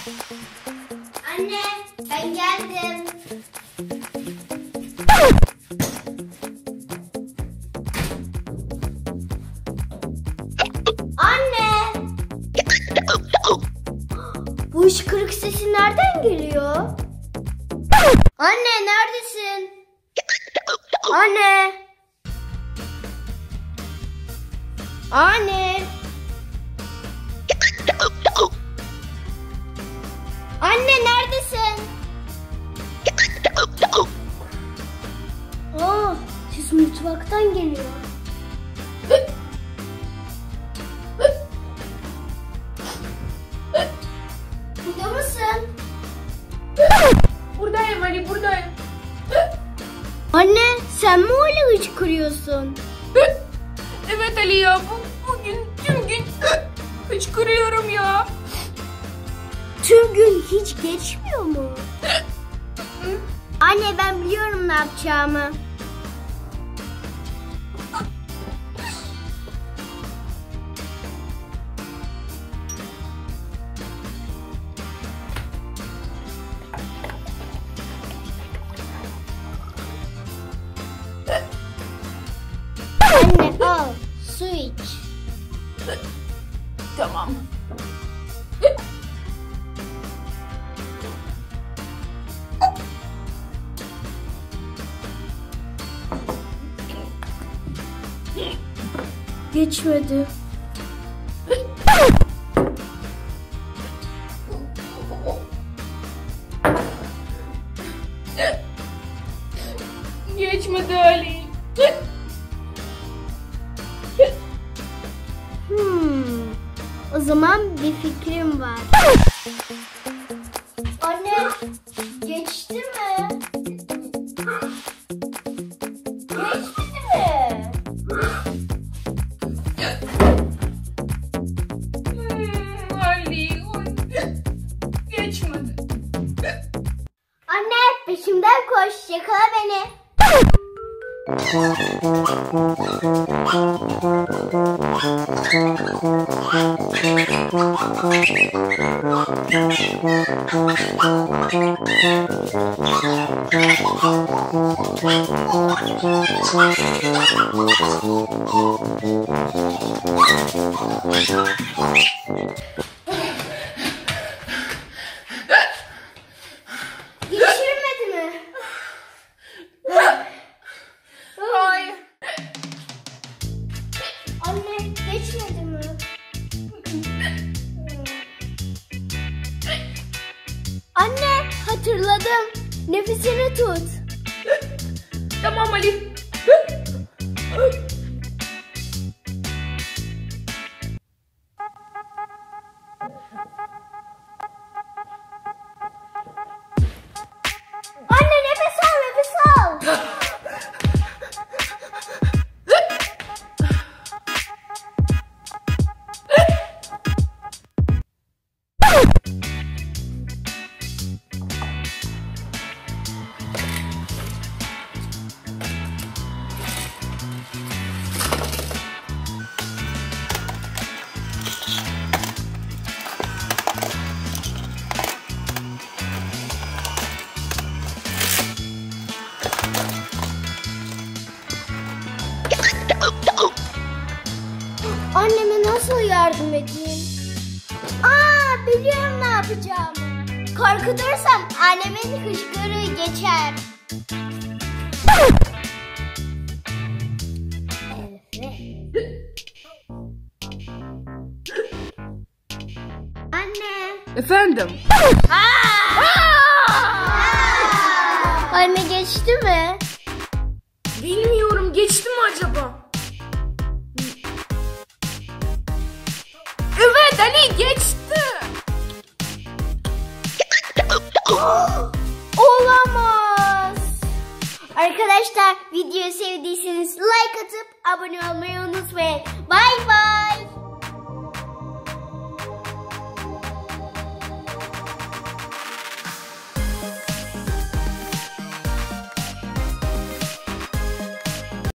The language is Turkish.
Anne, ben geldim. Anne! Bu hıçkırık sesi nereden geliyor? Anne, neredesin? Anne! Anne! Anne, neredesin? Aa, ses mutfaktan geliyor. Burada mısın? Buradayım Ali, buradayım. Anne, sen mi öyle hıçkırıyorsun? Evet Ali ya, bugün tüm gün hıçkırıyorum ya. Tüm gün hiç geçmiyor mu? Anne, ben biliyorum ne yapacağımı. Anne, al, su iç. Tamam. Geçmedi. Geçmedi Ali. O zaman bir fikrim var. Anne, geçti mi? Geçmedi mi? Ali, geçmedi. Anne, peşimden koş, yakala beni. Geçirmedi mi? Hayır. Anne, geçmedi mi? Anne, hatırladım. Nefesini tut. Tamam Ali. Anne, nefes al, nefes al. Anneme nasıl yardım edeyim? Aa, biliyorum ne yapacağımı. Korkutursam annemin hıçkırığı geçer. Anne. Efendim? Anne, geçti mi? Bilmiyorum, geçti mi acaba? Evet Ali, geçti. Olamaz. Arkadaşlar, videoyu sevdiyseniz like atıp abone olmayı unutmayın. Bay bay.